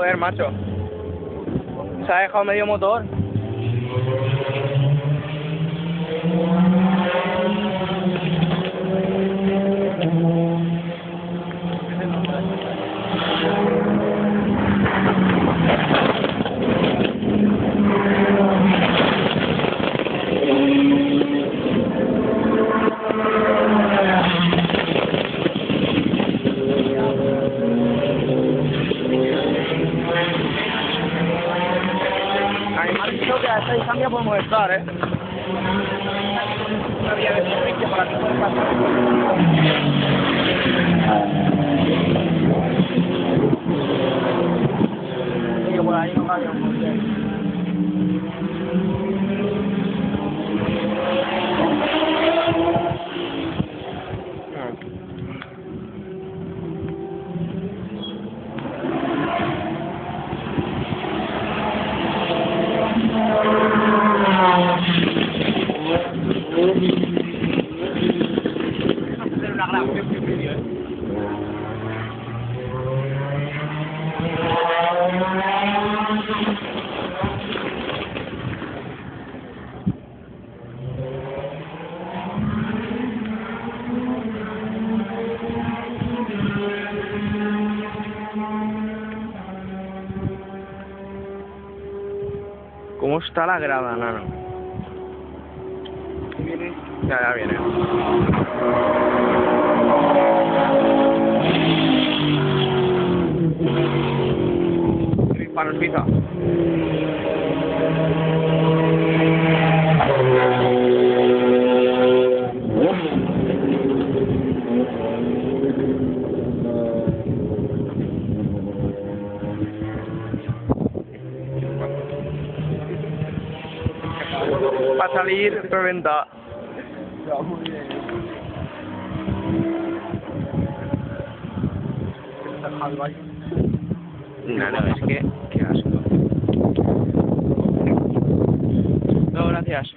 Joder, macho. Se ha dejado medio motor. A mí me han dicho que a esta distancia podemos estar, ¿eh? Una vía de servicio para que puedas pasar. Y que por ahí no vaya un coche. ¿Cómo está la grada, nano? ¿Viene? Ya viene. Para el pizza. Va a salir reventa. No, es que... qué asco. No, gracias.